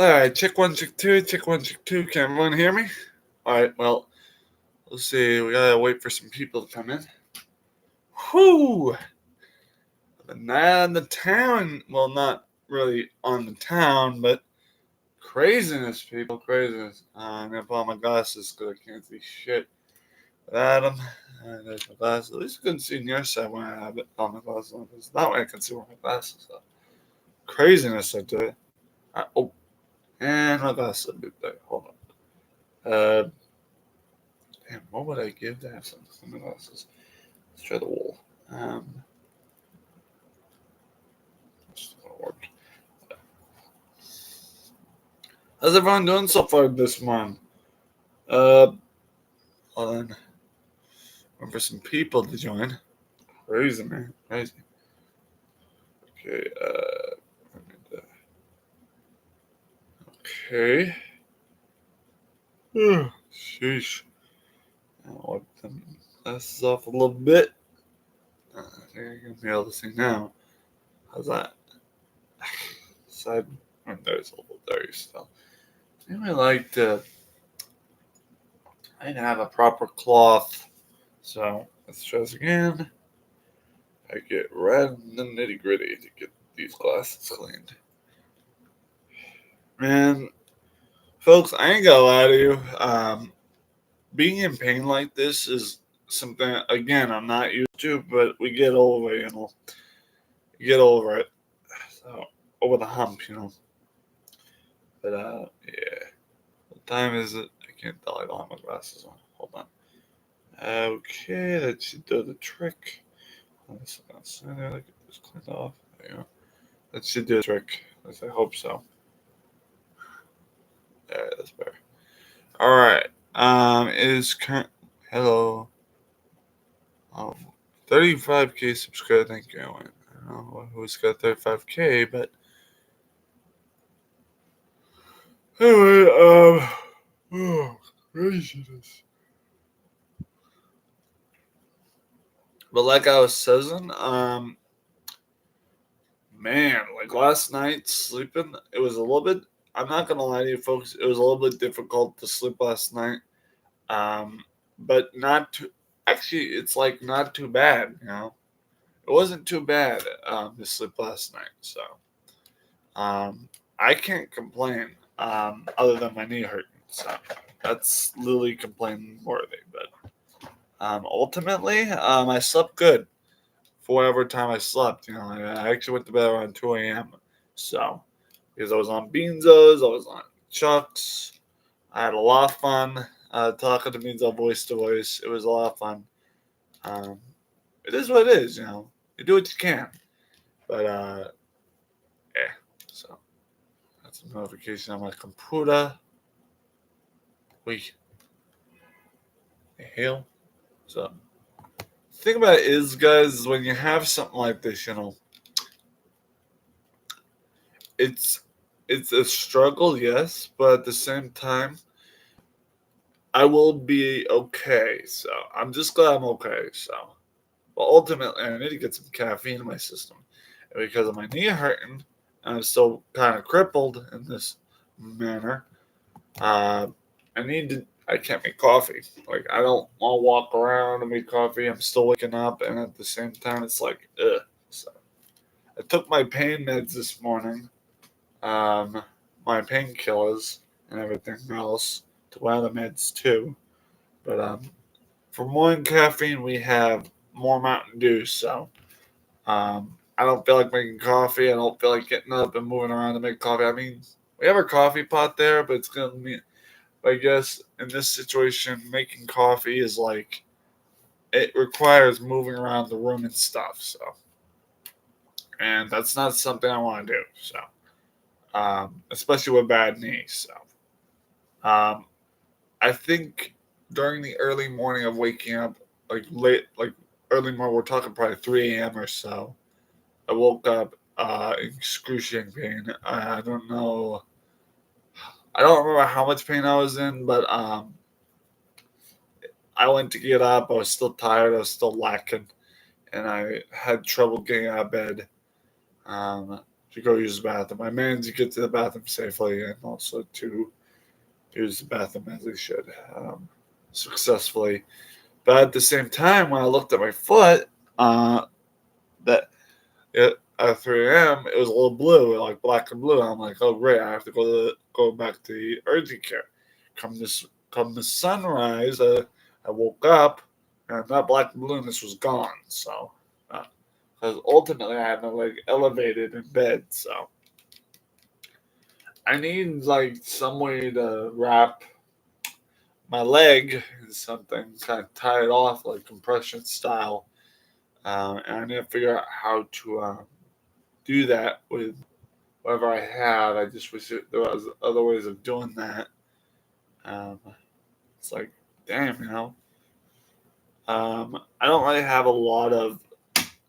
Alright, check one, check two, check one, check two. Can everyone hear me? Alright, well, let's see. We gotta wait for some people to come in. Whoo! The night on the town. Well, not really on the town, but craziness, people. Craziness. I'm gonna put on my glasses because I can't see shit without them. There's my glasses. At least I couldn't see on your side when I have it on my glasses on. Because that way I can see where my glasses are. Craziness, I tell you. Oh, and my glasses are a bit there. Hold on. Damn, what would I give to have some sunglasses? Let's try the wool. It's not gonna work. How's everyone doing so far this month? Hold on. Waiting for some people to join. Crazy, man. Crazy. Okay, okay. Sheesh. I'll wipe them glasses off a little bit. I think I can be able to see now. How's that? Side. Oh, there's a little dirty still. Anyway, like to. I didn't have a proper cloth. So let's try this again. I get right in the nitty gritty to get these glasses cleaned. Man, folks, I ain't gonna lie to you. Being in pain like this is something, again, I'm not used to, but we get over it, You get over it. So, over the hump, But, yeah. What time is it? I can't tell. I don't have my glasses on. Hold on. Okay, that should do the trick. Let's get this cleaned off. There you go. That should do the trick. At least I hope so. There, that's better. All right. Is current. Hello. 35K subscribers. Thank you. I don't know who's got 35K, but anyway. Oh, craziness. But like I was saying, man, like last night sleeping, it was a little bit. I'm not gonna lie to you, folks. It was a little bit difficult to sleep last night. But not too. Actually, it's like not too bad. It wasn't too bad to sleep last night. So, I can't complain. Other than my knee hurting, so that's literally complaint worthy. But ultimately, I slept good for whatever time I slept. I actually went to bed around 2 a.m. So, because I was on Beanzos, I was on Chucks. I had a lot of fun talking to Beanzo voice to voice. It was a lot of fun. It is what it is, You do what you can. But, yeah. So, that's a notification on my computer. Wait. The hell? So, the thing about it is, guys, is when you have something like this, it's a struggle, yes, but at the same time, I will be okay. So I'm just glad I'm okay. So, but ultimately, I need to get some caffeine in my system, and because of my knee hurting, and I'm still kind of crippled in this manner. I need to. I can't make coffee. Like I don't want to walk around and make coffee. I'm still waking up, and at the same time, it's like ugh. So I took my pain meds this morning. My painkillers and everything else. Took one of the meds too. But for morning caffeine, we have more Mountain Dew. So I don't feel like making coffee. I don't feel like getting up and moving around to make coffee. I mean, we have a coffee pot there, but it's gonna be. I guess in this situation, making coffee is like it requires moving around the room and stuff. So, and that's not something I want to do. So, especially with bad knees. So, I think during the early morning of waking up, like early morning, we're talking probably 3 a.m. or so. I woke up in excruciating pain. I don't know. I don't remember how much pain I was in, but I went to get up. I was still tired. I was still lacking, and I had trouble getting out of bed. Um, to go use the bathroom. I managed to get to the bathroom safely and also to use the bathroom as I should successfully. But at the same time, when I looked at my foot, that at 3 a.m. it was a little blue, like black and blue. And I'm like, oh great, I have to go back to the urgent care. Come the sunrise, I woke up and that black and blueness was gone. So, because ultimately I had my leg elevated in bed, so I need like some way to wrap my leg in something, kind of tie it off like compression style. And I need to figure out how to do that with whatever I have. I just wish there was other ways of doing that. Um, it's like, damn, I don't really have a lot of.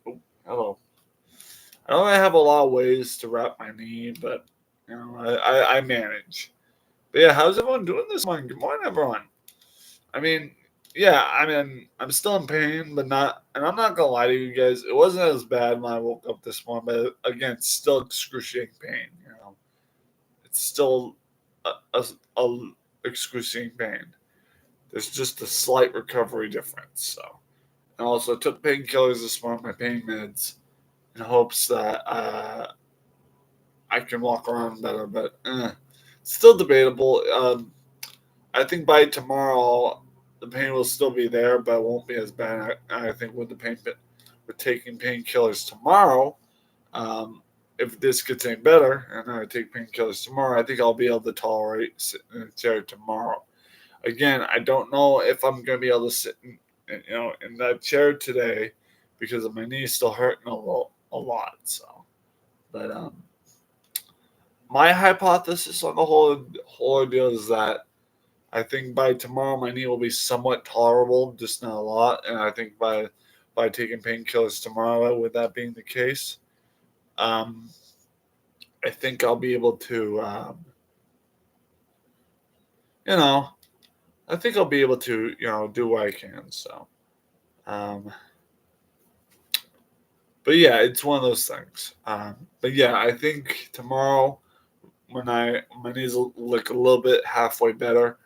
Oh, hello. I don't really have a lot of ways to wrap my knee, but I manage. But yeah, how's everyone doing this morning? Good morning, everyone. I mean, yeah, I'm still in pain, but not, and I'm not gonna lie to you guys, it wasn't as bad when I woke up this morning, but again, still excruciating pain. It's still a excruciating pain. There's just a slight recovery difference. So, and also I took painkillers this morning, my pain meds, in hopes that I can walk around better, but still debatable. I think by tomorrow the pain will still be there, but it won't be as bad. I think with taking painkillers tomorrow, um, if this gets any better and I take painkillers tomorrow, I think I'll be able to tolerate sitting in a chair tomorrow. Again, I don't know if I'm going to be able to sit in that chair today because of my knee still hurting a lot. So, but my hypothesis on the whole ordeal is that I think by tomorrow my knee will be somewhat tolerable, just not a lot. And I think by taking painkillers tomorrow, with that being the case, um, I think I'll be able to, you know, I think I'll be able to, do what I can. So, um, but yeah, it's one of those things. But yeah, I think tomorrow when my knees will look a little bit halfway better,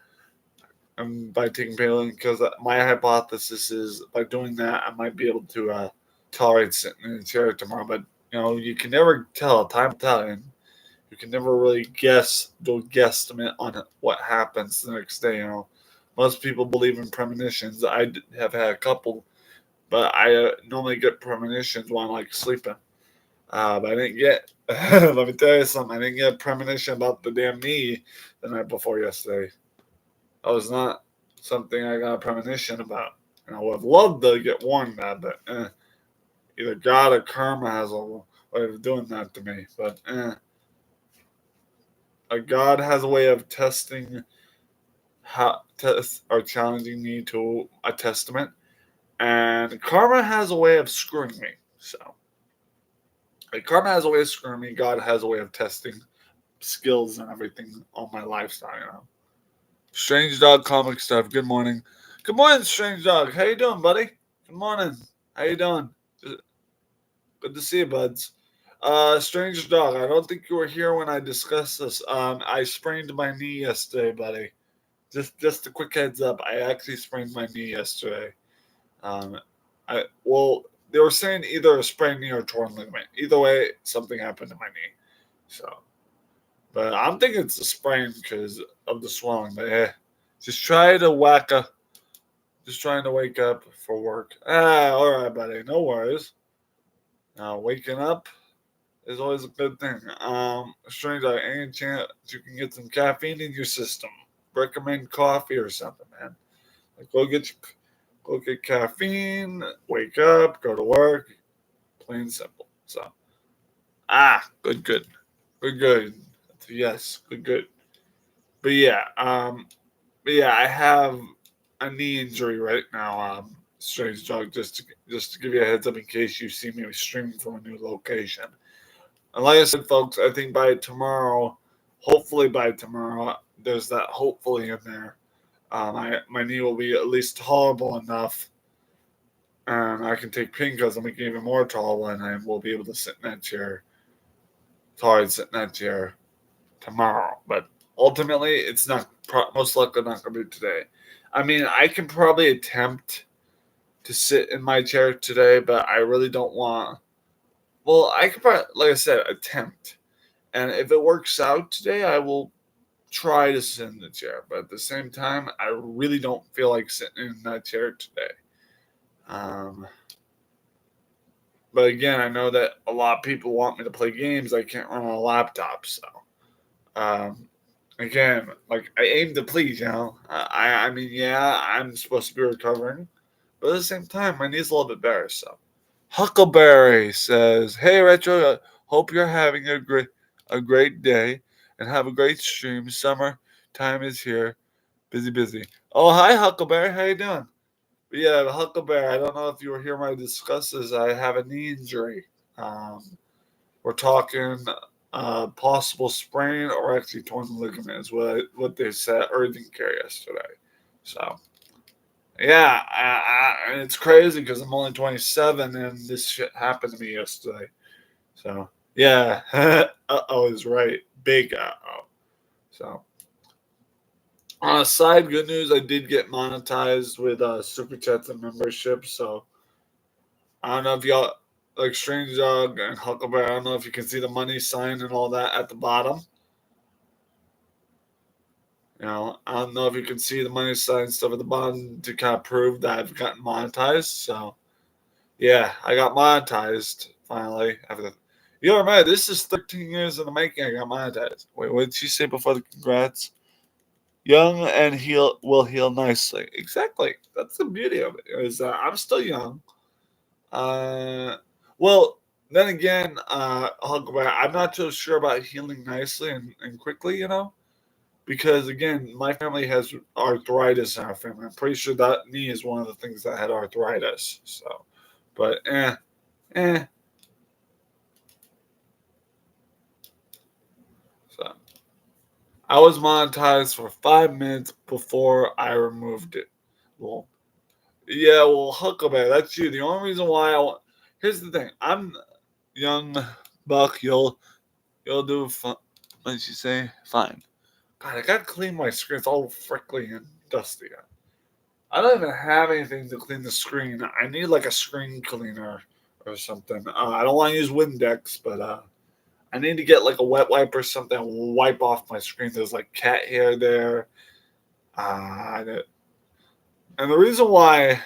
by taking painkillers, because my hypothesis is by doing that I might be able to tolerate sitting in a chair tomorrow. But you can never tell. Time will tell, and you can never really do a guesstimate on what happens the next day. Most people believe in premonitions. I have had a couple, but I normally get premonitions when I'm like sleeping. But I didn't get. Let me tell you something. I didn't get a premonition about the damn knee the night before yesterday. That was not something I got a premonition about. And I would have loved to get warned that, but either God or karma has a way of doing that to me. But God has a way of testing or challenging me to a testament, and karma has a way of screwing me. So, like, karma has a way of screwing me. God has a way of testing skills and everything on my lifestyle. Strange Dog comic stuff. Good morning. Good morning, Strange Dog. How you doing, buddy? Good morning. How you doing? Good to see you, buds. Strange Dog. I don't think you were here when I discussed this. I sprained my knee yesterday, buddy. Just a quick heads up. I actually sprained my knee yesterday. Um, they were saying either a sprained knee or torn ligament. Either way, something happened to my knee. So, but I'm thinking it's a sprain because of the swelling. But just try to whack a. Just trying to wake up for work. All right, buddy. No worries. Waking up is always a good thing. Strange, any chance you can get some caffeine in your system? Recommend coffee or something, man. Like go get caffeine. Wake up. Go to work. Plain and simple. So, good. Yes, good. But yeah, I have a knee injury right now. Strange Dog, just to give you a heads up in case you see me streaming from a new location. And like I said, folks, I think hopefully by tomorrow, there's that hopefully in there. My knee will be at least tolerable enough, and I can take painkillers and make it even more tolerable, and I will be able to sit in that chair hard sitting in that chair tomorrow, but ultimately, it's not most likely not going to be today. I mean, I can probably attempt to sit in my chair today, but I really don't want. Well, I could probably, like I said, attempt, and if it works out today, I will try to sit in the chair. But at the same time, I really don't feel like sitting in that chair today. Um, but again, I know that a lot of people want me to play games. I can't run on a laptop, so um, again, like I aim to please, I mean, yeah, I'm supposed to be recovering, but at the same time, my knee's a little bit better. So, Huckleberry says, "Hey, Retro, hope you're having a great day and have a great stream. Summer time is here. Busy, busy. Oh, hi, Huckleberry. How you doing? But yeah, Huckleberry. I don't know if you were here when I discussed this. I have a knee injury. Um, we're talking possible sprain or actually torn ligament is what they said urgent care yesterday. So yeah, and it's crazy because I'm only 27 and this shit happened to me yesterday. So yeah, uh-oh is right, big uh-oh. So on a side, good news, I did get monetized with super chats and memberships. So I don't know if y'all like Strange Dog and Huckleberry. I don't know if you can see the money sign and all that at the bottom. I don't know if you can see the money sign stuff at the bottom to kind of prove that I've gotten monetized. So, yeah, I got monetized finally. You know, remember, this is 13 years in the making. I got monetized. Wait, what did she say before the congrats? Young and will heal nicely. Exactly. That's the beauty of it. Is I'm still young. Uh, well, then again, Huckleberry, I'm not so sure about healing nicely and quickly. Because again, my family has arthritis in our family. I'm pretty sure that knee is one of the things that had arthritis. So, but eh. So I was monetized for 5 minutes before I removed it. Well, yeah, well, Huckleberry, that's you. The only reason why here's the thing. I'm young buck. You'll do fine. What did she say? Fine. God, I gotta clean my screen. It's all frickly and dusty. I don't even have anything to clean the screen. I need like a screen cleaner or something. I don't want to use Windex, but I need to get like a wet wipe or something and wipe off my screen. There's like cat hair there. And the reason why,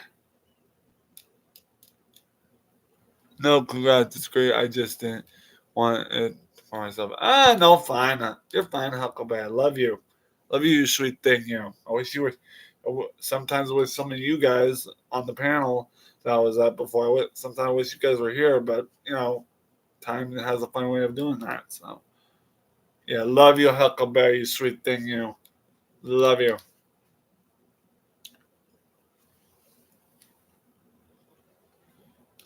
no, congrats, it's great. I just didn't want it for myself. No, fine. You're fine, Huckleberry. I love you. Love you, you sweet thing. I wish you were. Sometimes with some of you guys on the panel that I was at before, sometimes I wish you guys were here, but time has a funny way of doing that. So yeah, love you, Huckleberry, you sweet thing. Love you.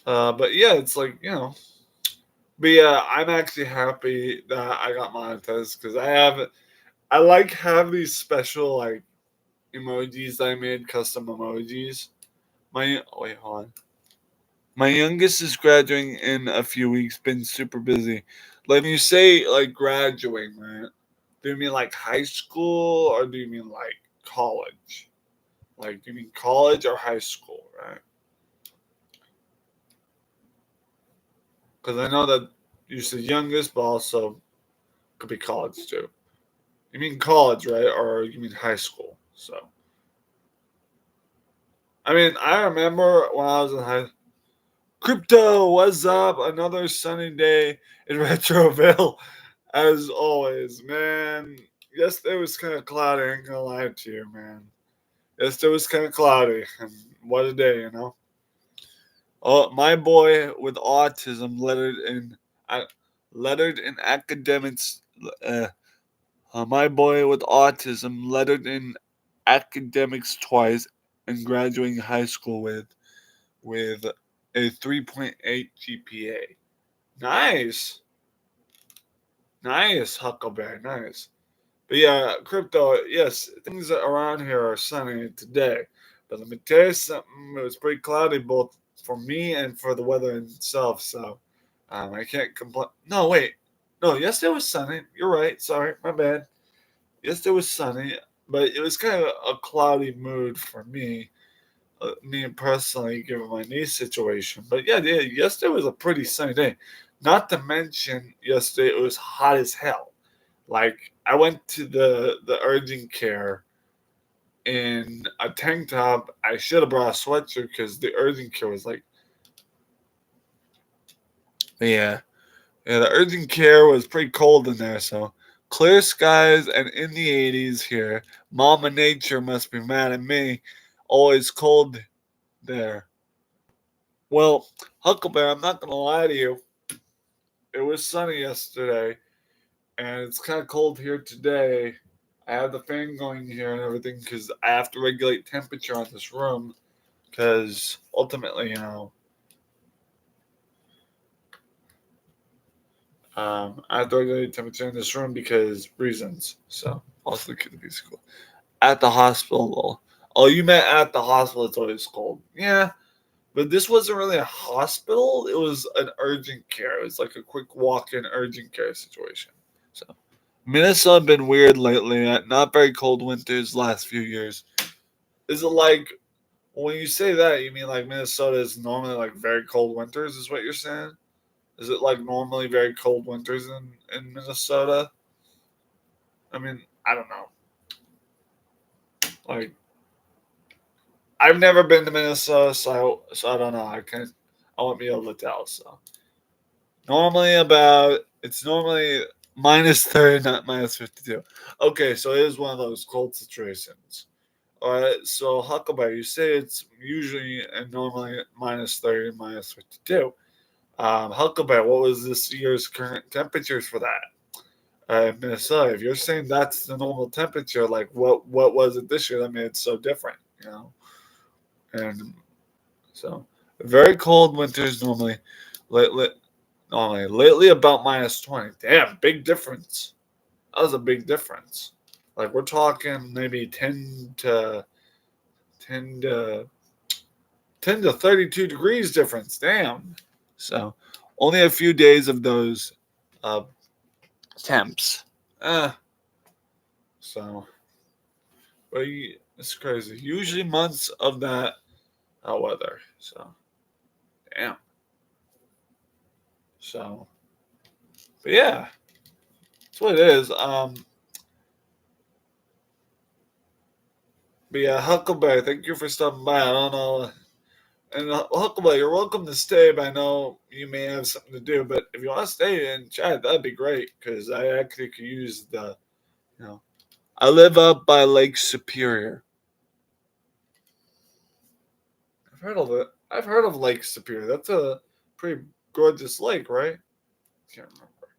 But yeah, it's like But yeah, I'm actually happy that I got monetized because I like have these special like emojis that I made, custom emojis. Wait, hold on. My youngest is graduating in a few weeks. Been super busy. Like when you say like graduating, right? Do you mean like high school or do you mean like college? Like do you mean college or high school, right? Because I know that you said youngest, but also could be college too. You mean college, right? Or you mean high school? So I mean, I remember when I was in high crypto. What's up? Another sunny day in Retroville, as always, man. Yesterday was kind of cloudy. I ain't gonna lie to you, man. Yesterday was kind of cloudy, and what a day. Oh, my boy with autism lettered in academics. Uh, my boy with autism lettered in academics twice and graduating high school with a 3.8 GPA. Nice. Nice, Huckleberry. Nice. But yeah, crypto, yes, things around here are sunny today. But let me tell you something, it was pretty cloudy both for me and for the weather itself. So I can't complain. No, wait. No, yesterday was sunny. You're right. Sorry, my bad. Yesterday was sunny, but it was kind of a cloudy mood for me personally, given my knee situation. But yeah, yesterday was a pretty sunny day. Not to mention, yesterday it was hot as hell. Like I went to the urgent care in a tank top. I should have brought a sweatshirt because the urgent care was like, yeah, yeah, the urgent care was pretty cold in there. So clear skies and in the 80s here. Mama Nature must be mad at me. Always cold there. Well, Huckleberry, I'm not gonna lie to you. It was sunny yesterday, and it's kind of cold here today. I have the fan going here and everything because I have to regulate temperature on this room. Because ultimately, I have to regulate temperature in this room because reasons. So also the kid to be school at the hospital. Oh, you meant at the hospital? It's always cold. Yeah, but this wasn't really a hospital. It was an urgent care. It was like a quick walk-in urgent care situation. So Minnesota been weird lately. Not very cold winters last few years. Is it like when you say that you mean like Minnesota is normally like very cold winters? Is what you're saying? Is it like normally very cold winters in Minnesota? I mean, I don't know. Like I've never been to Minnesota, so I don't know. I won't be able to tell. So it's normally -30, not -52. Okay, so it is one of those cold situations. All right, so Huckleberry, you say it's usually and normally -30, -52. Huckleberry, what was this year's current temperatures for that? Minnesota. If you're saying that's the normal temperature, like what was it this year? That made it so different, And so very cold winters normally. Lately, lately about -20. Damn, big difference. That was a big difference. Like we're talking maybe 10 to 10 to 32 degrees difference. Damn. So only a few days of those uh, temps. Uh, so but it's crazy. Usually months of that weather. So damn. So but yeah, that's what it is. But yeah, Huckleberry, thank you for stopping by. I don't know. And Huckleberry, you're welcome to stay, but I know you may have something to do. But if you want to stay and chat, that'd be great because I actually could use you know, I live up by Lake Superior. I've heard of it. I've heard of Lake Superior. That's a pretty gorgeous lake, right? Can't remember.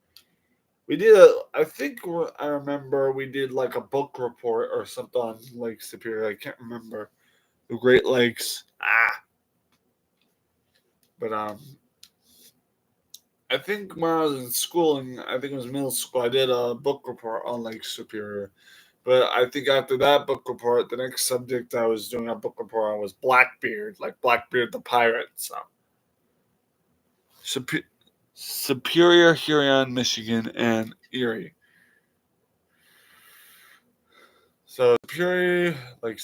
I think I remember we did like a book report or something on Lake Superior. I can't remember the Great Lakes. But I think when I was in schooling, I think it was middle school, I did a book report on Lake Superior. But I think after that book report, the next subject I was doing a book report on was Blackbeard, like Blackbeard the pirate. So Supe- Superior, Huron, Michigan, and Erie. So Superior, like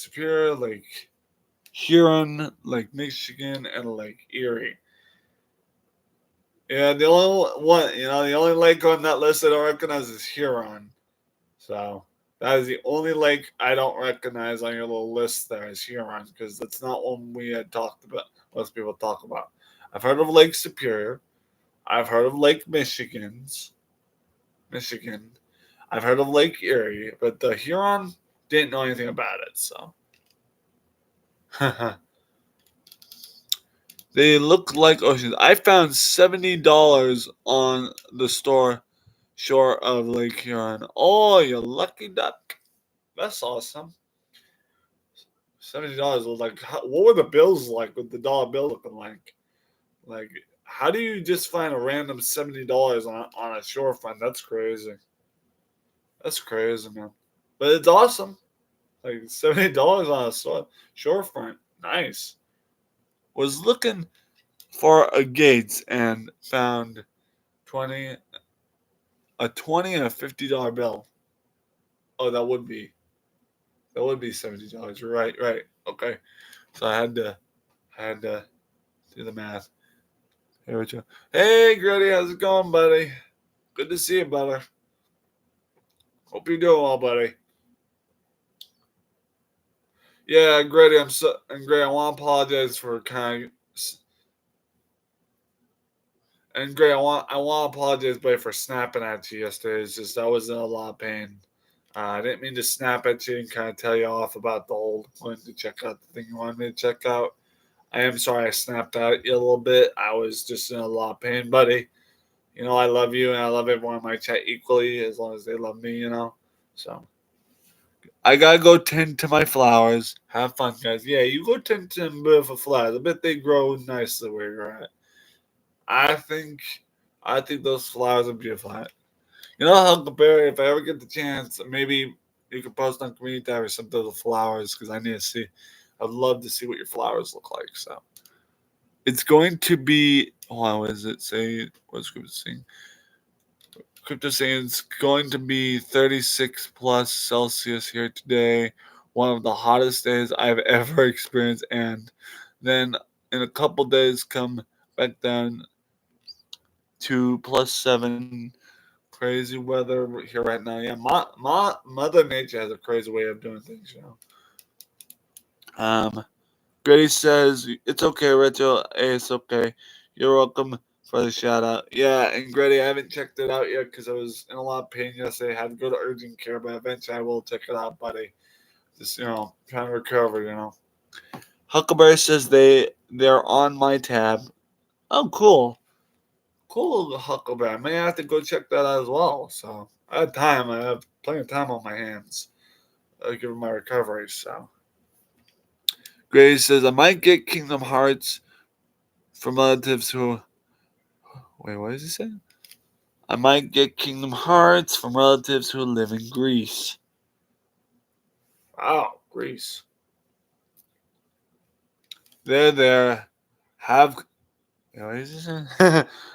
Huron, Lake Michigan, and Lake Erie. Yeah, the only one, the only lake on that list I don't recognize is Huron. So that is the only lake I don't recognize on your little list there is Huron because that's not one we had talked about. Most people talk about. I've heard of Lake Superior. I've heard of Lake Michigan. I've heard of Lake Erie, but the Huron didn't know anything about it. So they look like oceans. I found $70 on the shore of Lake Huron. Oh, you lucky duck! That's awesome. $70 was like, what were the bills like with the dollar bill looking like? Like, how do you just find a random $70 on a shore front? That's crazy. That's crazy, man. But it's awesome. Like $70 on a shore front. Nice. Was looking for a Gates and found 20 a $20 and a $50 bill. Oh, that would be $70. You're right, right. Okay. So I had to do the math. Hey, Richard. Hey, Grady, how's it going, buddy? Good to see you, brother. Hope you're doing well, buddy. Yeah, Grady, and Grady, I want to apologize for kind of, and Grady, I want to apologize, buddy, for snapping at you yesterday. It's just I was in a lot of pain. I didn't mean to snap at you and kind of tell you off about the whole going to check out the thing you wanted me to check out. I am sorry I snapped at you a little bit. I was just in a lot of pain, buddy. I love you and I love everyone in my chat equally as long as they love me. So I gotta go tend to my flowers. Have fun, guys. Yeah, you go tend to them beautiful flowers. I bet they grow nicely where you're at. I think I think those flowers are beautiful. Huckleberry, if I ever get the chance, maybe you could post on Community Tab or something of the flowers because I need to see. I'd love to see what your flowers look like. So it's going to be. Hold on, what does it say? What's Crypto saying? Crypto saying it's going to be 36 plus Celsius here today. One of the hottest days I've ever experienced. And then in a couple days, come back down to +7. Crazy weather here right now. Yeah, my Mother Nature has a crazy way of doing things. Grady says it's okay, Retro. Hey, it's okay. You're welcome for the shout out. Yeah, and Grady, I haven't checked it out yet because I was in a lot of pain yesterday. I had to go to urgent care, but eventually I will check it out, buddy. Just trying to recover. Huckleberry says they're on my tab. Oh, cool, Huckleberry. I may have to go check that out as well. So I have time. I have plenty of time on my hands, given my recovery. So Grace says I might get Kingdom Hearts from relatives who. Wait, what is he saying? I might get Kingdom Hearts from relatives who live in Greece. Wow, Greece. They're there. Have. What is he saying?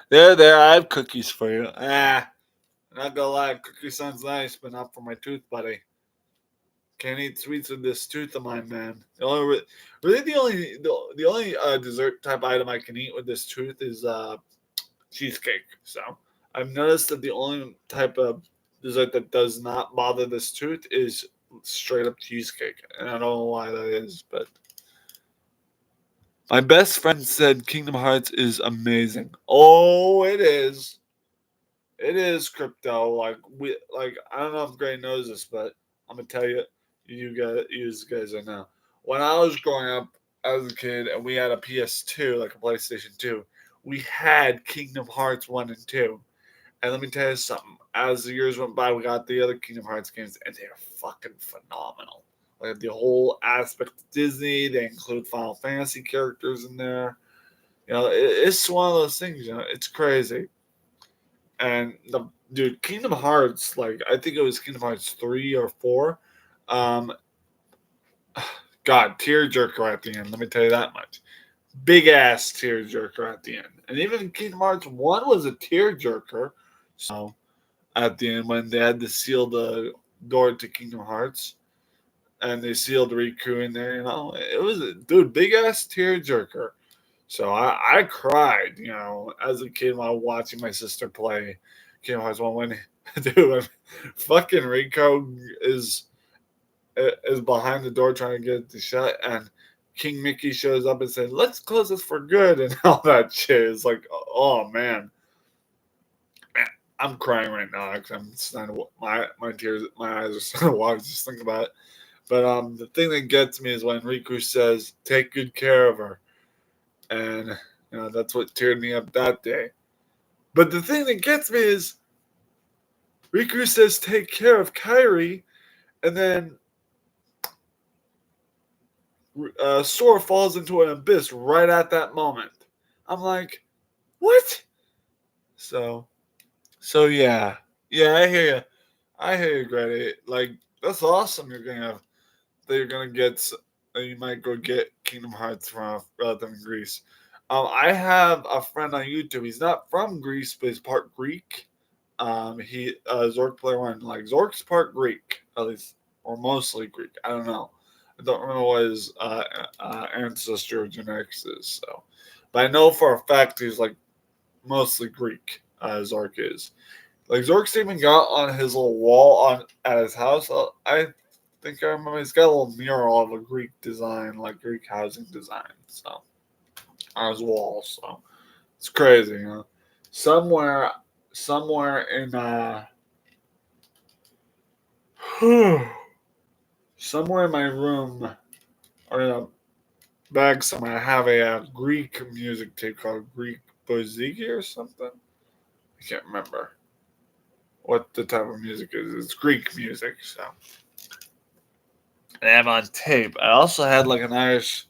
They're there. I have cookies for you. Not gonna lie, cookie sounds nice, but not for my tooth, buddy. Can't eat sweets with this tooth of mine, man. The only dessert type item I can eat with this tooth is cheesecake. So I've noticed that the only type of dessert that does not bother this tooth is straight up cheesecake, and I don't know why that is, but my best friend said Kingdom Hearts is amazing. Oh, it is. It is crypto. I don't know if Gray knows this, but I'm gonna tell you, you guys are now. When I was growing up as a kid, and we had a PS2, like a PlayStation 2, we had Kingdom Hearts 1 and 2. And let me tell you something. As the years went by, we got the other Kingdom Hearts games, and they're fucking phenomenal. Like the whole aspect of Disney, they include Final Fantasy characters in there. It's one of those things. It's crazy. And the dude, Kingdom Hearts, like I think it was Kingdom Hearts 3 or 4. Um, God, tearjerker at the end. Let me tell you that much. Big ass tearjerker at the end. And even Kingdom Hearts 1 was a tearjerker. So at the end when they had to seal the door to Kingdom Hearts and they sealed Riku in there, it was a dude, big ass tearjerker. So I cried, as a kid while watching my sister play Kingdom Hearts 1 when dude when fucking Rico is behind the door trying to get it to shut and King Mickey shows up and says, "Let's close this for good," and all that shit is like, oh man. I'm crying right now because I'm starting to, my tears, my eyes are starting to water just thinking about it. But the thing that gets me is when Riku says, "Take good care of her," and that's what teared me up that day. But the thing that gets me is Riku says, "Take care of Kairi," and then Sora falls into an abyss right at that moment. I'm like, what? So, yeah, I hear you. I hear you, Grady. Like that's awesome. You're gonna get. You might go get Kingdom Hearts from a relative in Greece. I have a friend on YouTube. He's not from Greece, but he's part Greek. Zork player one, like Zork's part Greek, at least, or mostly Greek. I don't know. I don't remember what his ancestry or genetics is. So, but I know for a fact he's like mostly Greek. Zork is. Like Zork's even got on his little wall on at his house. I think I remember he's got a little mural of a Greek design, like Greek housing design. So on his wall. So it's crazy, you know. Somewhere, somewhere in somewhere in my room or in a bag somewhere, I have a Greek music tape called Greek Boziki or something. I can't remember what the type of music is. It's Greek music, so. And I have on tape. I also had like an Irish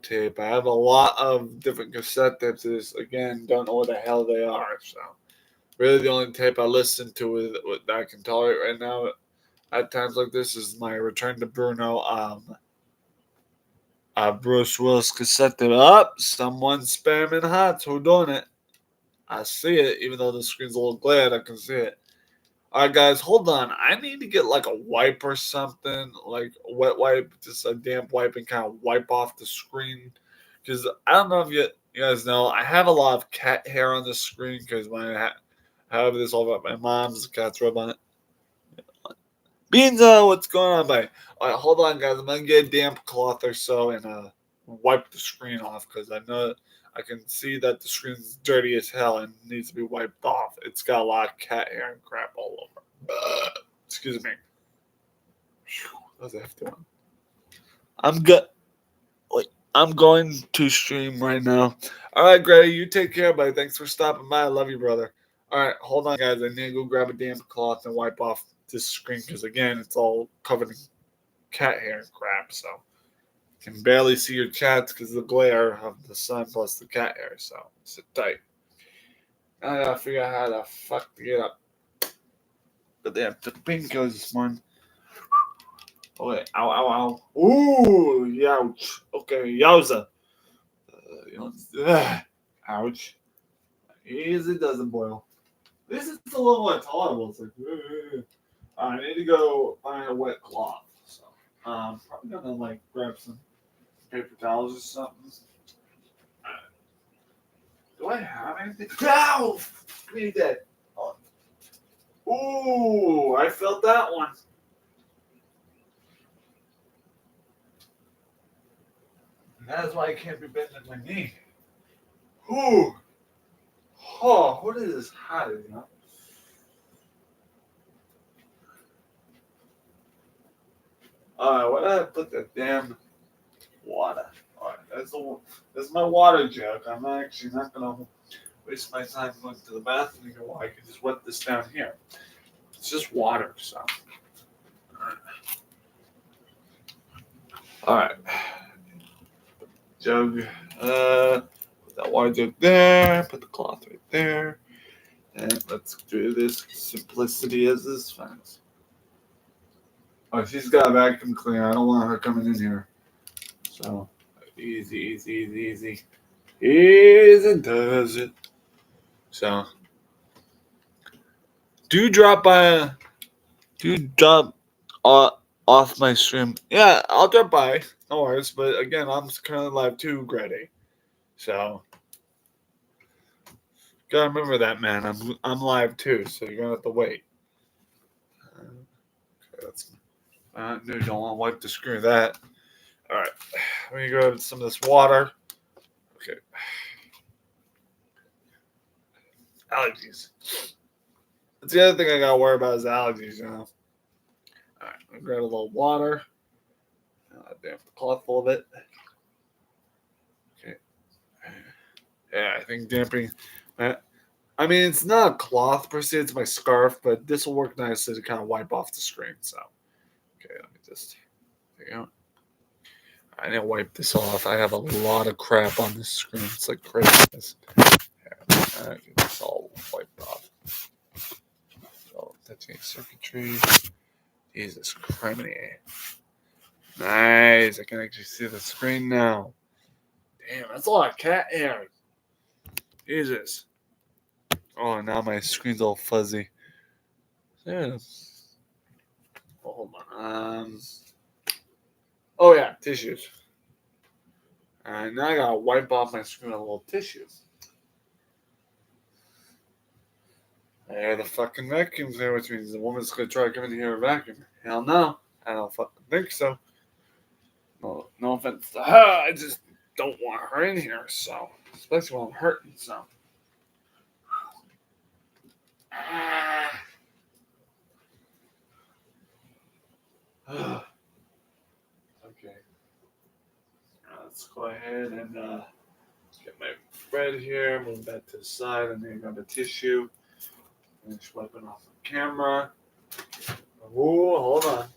tape. I have a lot of different cassette tapes. Again, don't know what the hell they are. So really, the only tape I listen to that I can tolerate right now at times like this is my Return to Bruno. Bruce Willis cassette tape. Up, someone spamming hot. Who doing it? I see it, even though the screen's a little glare. I can see it. All right, guys, hold on. I need to get like a wipe or something, like a wet wipe, just a damp wipe, and kind of wipe off the screen. Because I don't know if you guys know, I have a lot of cat hair on the screen because when I have this all about my mom's cat's rub on it. Beans, what's going on, buddy? All right, hold on, guys. I'm gonna get a damp cloth or so and wipe the screen off because I know I can see that the screen's dirty as hell and needs to be wiped off. It's got a lot of cat hair and crap all over. Excuse me. That was a hefty one. I'm good. Wait, I'm going to stream right now. All right, Grady, you take care, buddy. Thanks for stopping by. I love you, brother. All right, hold on, guys. I need to go grab a damp cloth and wipe off this screen because, again, it's all covered in cat hair and crap. So you can barely see your chats because of the glare of the sun plus the cat hair. So sit tight. Now I gotta figure out how the fuck to get up. But they have the painkillers this morning. Oh, wait. Ow, ow, ow. Ooh, youch. Okay, yowza. Ouch. Easy doesn't boil. This is a little more tolerable. It's like, I need to go find a wet cloth. So, probably gonna like grab some paper towels or something. Do I have anything? Ow! Me dead. Oh. Ooh, I felt that one. That is why I can't be bending my knee. Ooh. Oh, what is this hot, you know? Why did I put that damn water? Alright, that's my water jug. I'm actually not gonna waste my time going to the bathroom. Well, I can just wet this down here. It's just water, so. Alright. Jug. Put that water jug there. Put the cloth right there. And let's do this simplicity as this fast. Oh, she's got a vacuum cleaner. I don't want her coming in here. So, easy, easy, easy, easy. Easy does it. So, do drop by. Do drop off my stream. Yeah, I'll drop by. No worries. But again, I'm currently live too, Grady. So, gotta remember that, man. I'm live too, so you're gonna have to wait. Okay, that's. No, don't want to wipe the screen of that. All right, let me grab some of this water. Okay. Allergies. That's the other thing I gotta worry about is allergies, you know. All right, I'm gonna grab a little water. Damp the cloth a little bit. Okay. Yeah, I think damping. I mean, it's not a cloth per se; it's my scarf, but this will work nicely to kind of wipe off the screen. So, okay, let me just. I need to wipe this off. I have a lot of crap on this screen. It's like craziness. I get this all wiped off. So, touching circuitry. Jesus Christ. Nice. I can actually see the screen now. Damn, that's a lot of cat hair. Jesus. Oh, now my screen's all fuzzy. Yeah. Oh, hold on. Oh yeah, tissues. And now I gotta wipe off my screen with a little tissue. I hear the fucking vacuums there, which means the woman's gonna try to come in here and vacuum. Hell no. I don't fucking think so. No offense to her. I just don't want her in here, so. Especially when I'm hurting, so. Okay. Let's go ahead and get my bread here, move that to the side, and then grab a tissue. Finish wiping off the camera. Ooh, hold on.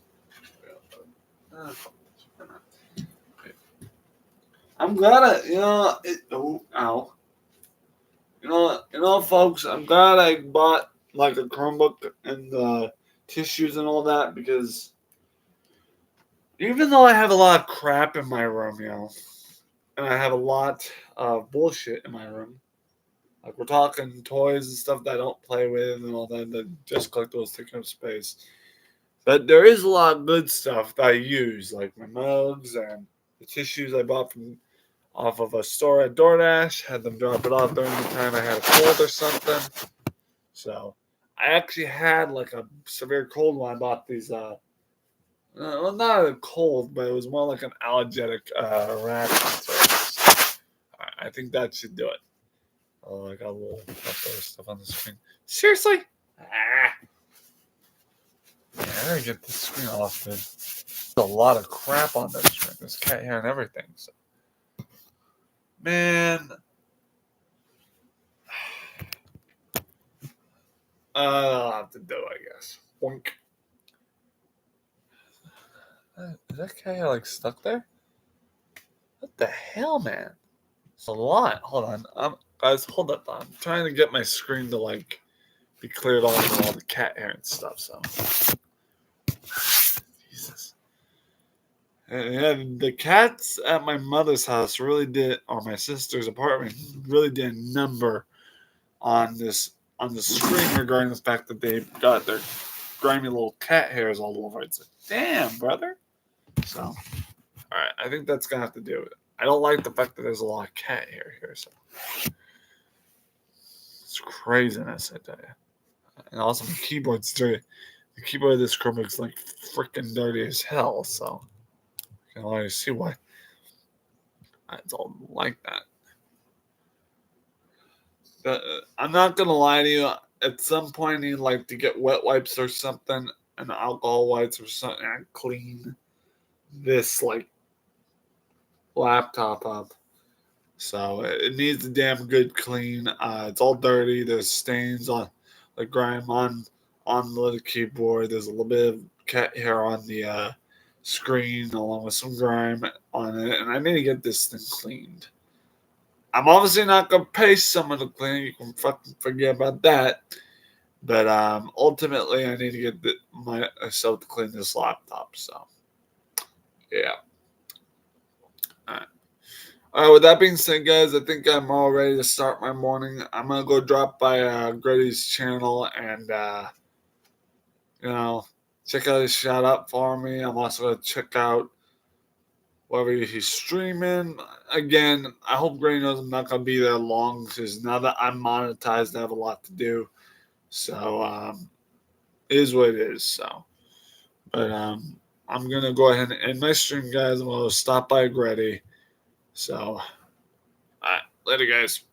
I'm glad ow. Folks, I'm glad I bought like a Chromebook and tissues and all that, because even though I have a lot of crap in my room, and I have a lot of bullshit in my room, like we're talking toys and stuff that I don't play with and all that just collectibles taking up space. But there is a lot of good stuff that I use, like my mugs and the tissues I bought from off of a store at DoorDash. Had them drop it off during the time I had a cold or something. So I actually had like a severe cold when I bought these. Well, not a cold, but it was more like an allergic reaction. I think that should do it. Oh, I got a little stuff on the screen. Seriously? Yeah, I gotta get this screen off, man. There's a lot of crap on this screen. There's cat hair and everything. So. Man. I'll have to do it, I guess. Boink. Is that cat hair like stuck there? What the hell, man? It's a lot. Hold on. Guys, hold up. I'm trying to get my screen to like be cleared off of all the cat hair and stuff, so. Jesus. And the cats at my mother's house really did, or my sister's apartment, really did a number on the screen regarding the fact that they got their grimy little cat hairs all over it. It's like, damn, brother. So, all right, I think that's gonna have to do it. I don't like the fact that there's a lot of cat hair here, so it's craziness, I tell you. And also, my keyboard's dirty. The keyboard of this Chromebook's like freaking dirty as hell, so I can already see why it's all like that. I'm not gonna lie to you. At some point, I need like to get wet wipes or something, and alcohol wipes or something, and clean this like laptop up. So it needs a damn good clean. It's all dirty. There's stains on the grime on the keyboard. There's a little bit of cat hair on the screen, along with some grime on it, and I need to get this thing cleaned. I'm obviously not gonna pay someone to clean it. You can fucking forget about that. But ultimately, I need to get myself to clean this laptop. So, yeah. All right. With that being said, guys, I think I'm all ready to start my morning. I'm gonna go drop by Grady's channel and check out his shout out for me. I'm also gonna check out whether he's streaming. Again, I hope Grady knows I'm not gonna be there long, because now that I'm monetized, I have a lot to do. So it is what it is. So, but I'm gonna go ahead and end my stream, guys. I'm gonna stop by Grady. So, all right, later, guys.